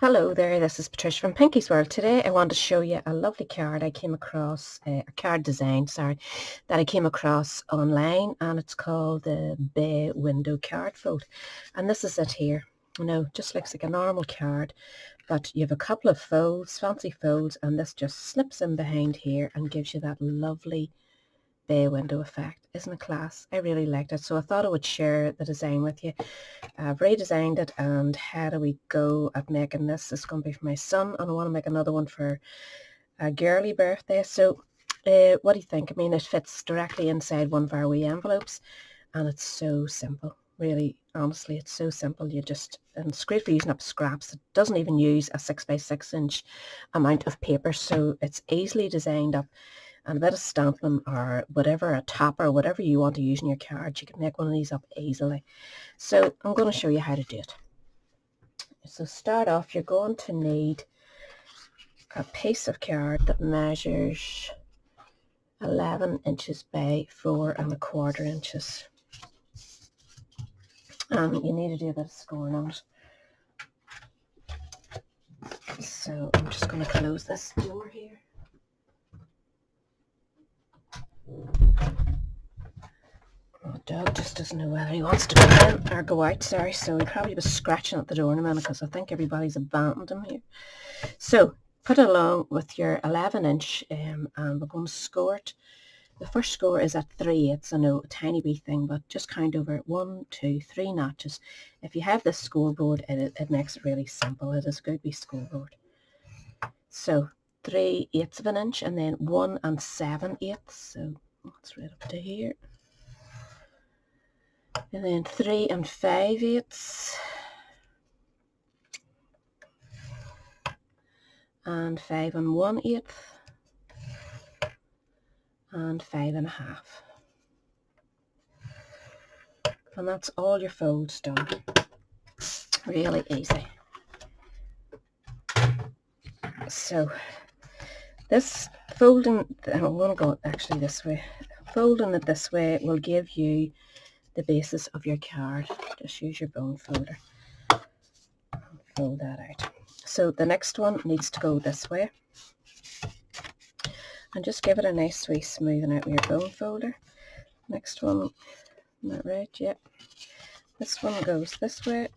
Hello there, this is Patricia from Pinky's World. Today I want to show you a lovely card I came across, a card design, that I came across online, and it's called the Bay Window Card Fold. And this is it here. You know, just looks like a normal card, but you have a couple of folds, fancy folds, and this just slips in behind here and gives you that lovely bay window effect. Isn't it class? I really liked it, so I thought I would share the design with you. I've redesigned it, and how do we go at making this? It's going to be for my son, and I want to make another one for a girly birthday. So what do you think? I mean, it fits directly inside one of our wee envelopes, and it's so simple. Really, honestly, it's so simple. And it's great for using up scraps. It doesn't even use a 6x6 inch amount of paper, so it's easily designed up. And a bit of Stampin' or whatever, a topper, whatever you want to use in your cards, you can make one of these up easily. So I'm going to show you how to do it. So start off, you're going to need a piece of card that measures 11 inches by 4¼ inches. And you need to do a bit of scoring on it. So I'm just going to close this door here. The dog just doesn't know whether he wants to go in or go out, sorry, so he probably was scratching at the door in a minute because I think everybody's abandoned him here. So put it along with your 11 inch and we're going to score it. The first score is at 3/8. I know, a tiny wee thing, but just count over 1, 2, 3 notches. If you have this scoreboard, it makes it really simple. It is a good wee scoreboard. So 3/8 of an inch, and then 1 7/8. So that's right up to here. And then 3 5/8, and 5 1/8, and 5 1/2. And that's all your folds done. Really easy. So this folding, I'm going to go actually this way. Folding it this way will give you the basis of your card. Just use your bone folder. Fold that out. So the next one needs to go this way. And just give it a nice wee smoothing out with your bone folder. Next one, not right yet. This one goes this way.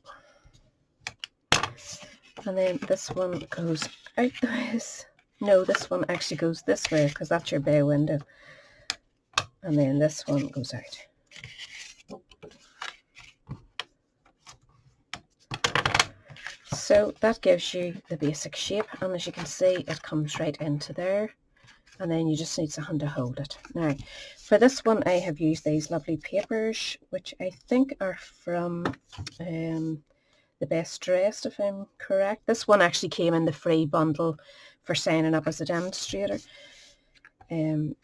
And then this one goes out the ways. No, this one actually goes this way because that's your bay window. And then this one goes out. So that gives you the basic shape, and as you can see, it comes right into there, and then you just need something to hold it. Now, for this one, I have used these lovely papers, which I think are from The Best Dressed, if I'm correct. This one actually came in the free bundle for signing up as a demonstrator.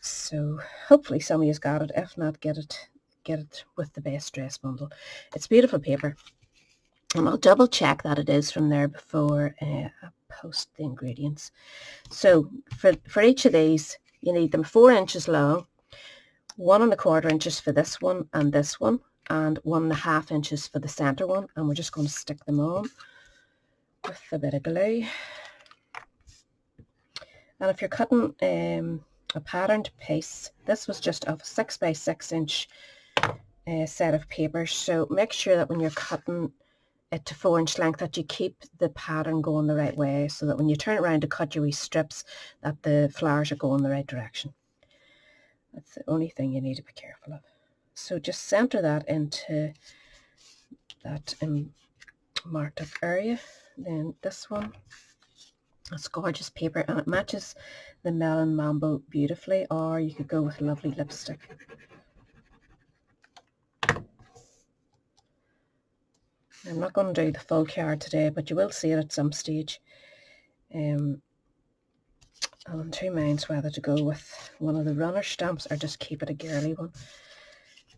So hopefully some of you's got it. If not, get it with the Best Dressed bundle. It's beautiful paper. And I'll double check that it is from there before I post the ingredients. So for each of these, you need them 4 inches long, 1 1/4 inches for this one, and 1 1/2 inches for the center one. And we're just going to stick them on with a bit of glue. And if you're cutting a patterned piece, this was just of a 6x6 inch set of papers. So make sure that when you're cutting it to 4 inch length that you keep the pattern going the right way, so that when you turn it around to cut your wee strips, that the flowers are going the right direction. That's the only thing you need to be careful of. So just center that into that marked up area. Then this one, that's gorgeous paper, and it matches the Melon Mambo beautifully, or you could go with lovely lipstick. I'm not going to do the full card today, but you will see it at some stage. I'm in two minds whether to go with one of the runner stamps or just keep it a girly one,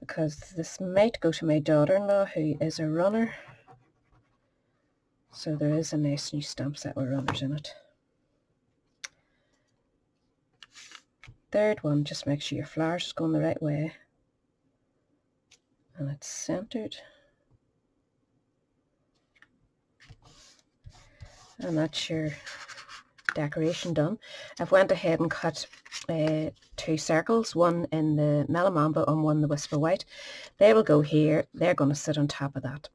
because this might go to my daughter-in-law, who is a runner. So there is a nice new stamp set with runners in it. Third one, just make sure your flowers is going the right way and it's centered. And that's your decoration done. I've went ahead and cut 2 circles, one in the Mellow Mambo and one in the Whisper White. They will go here. They're going to sit on top of that,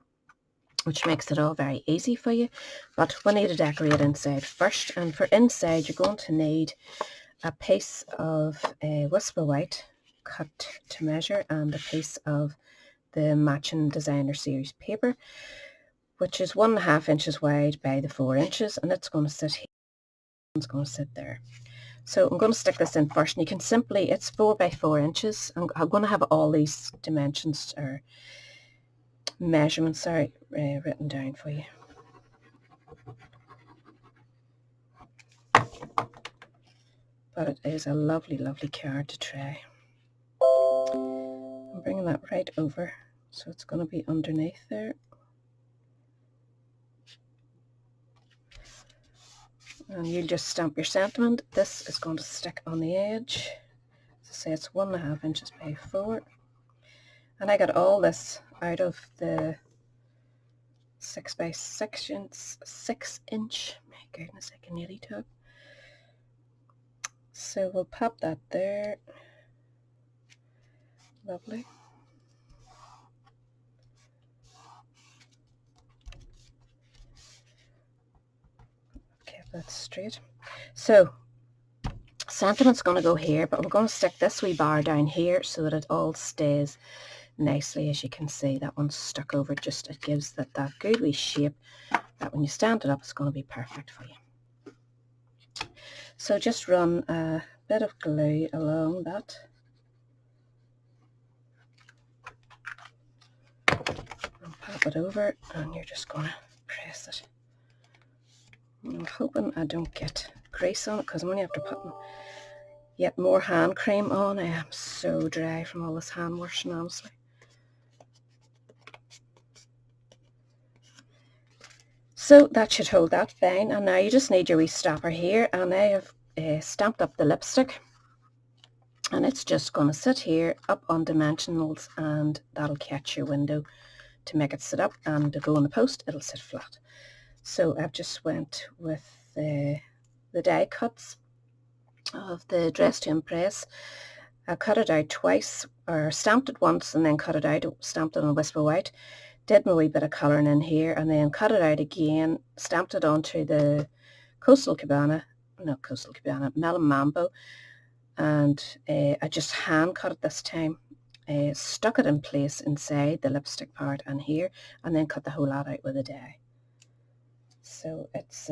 which makes it all very easy for you. But we need to decorate inside first, and for inside you're going to need a piece of Whisper White cut to measure and a piece of the matching Designer Series paper, which is 1.5 inches wide by the 4 inches, and it's going to sit here. It's going to sit there. So I'm going to stick this in first, and you can simply, it's 4 by 4 inches. I'm going to have all these dimensions or measurements, written down for you. But it is a lovely, lovely card to try. I'm bringing that right over, so it's going to be underneath there. And you just stamp your sentiment. This is going to stick on the edge. As I say, it's 1.5 inches by 4. And I got all this out of the 6 by 6 inch. My goodness, I can nearly talk. So we'll pop that there. Lovely. That's straight. So sentiment's going to go here, but we're going to stick this wee bar down here so that it all stays nicely. As you can see, that one's stuck over. Just it gives that good wee shape that when you stand it up, it's going to be perfect for you. So just run a bit of glue along that. And pop it over, and you're just going to press it. I'm hoping I don't get grease on it because I'm only after putting yet more hand cream on. I am so dry from all this hand washing, honestly. So that should hold that fine, and now you just need your wee stopper here, and I have stamped up the lipstick, and it's just going to sit here up on dimensionals, and that'll catch your window to make it sit up, and to go in the post it'll sit flat. So I've just went with the die cuts of the Dress to Impress. I cut it out twice, or stamped it once and then cut it out, stamped it on Whisper White, did my wee bit of colouring in here, and then cut it out again, stamped it onto the Mellow Mambo, and I just hand cut it this time, stuck it in place inside the lipstick part and here, and then cut the whole lot out with a die. So it's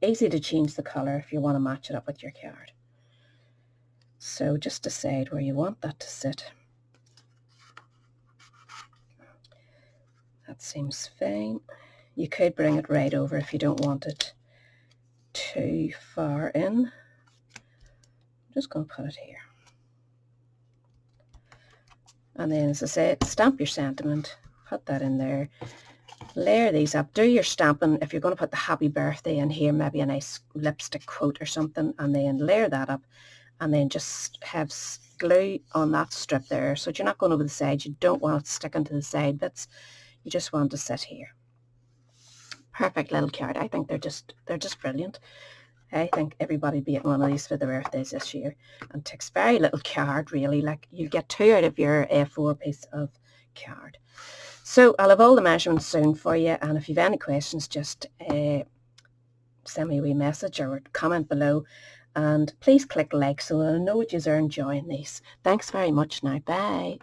easy to change the colour if you want to match it up with your card. So just decide where you want that to sit. That seems fine. You could bring it right over if you don't want it too far in. I'm just going to put it here. And then, as I say, stamp your sentiment, put that in there. Layer these up. Do your stamping. If you're going to put the happy birthday in here, maybe a nice lipstick quote or something, and then layer that up, and then just have glue on that strip there. So you're not going over the sides. You don't want it sticking to the side bits. You just want it to sit here. Perfect little card. I think they're just brilliant. I think everybody be getting one of these for their birthdays this year. And it takes very little card, really. Like, you get 2 out of your A4 piece of card. So I'll have all the measurements soon for you, and if you have any questions, just send me a wee message or comment below, and please click like so that I know that you are enjoying these. Thanks very much now. Bye.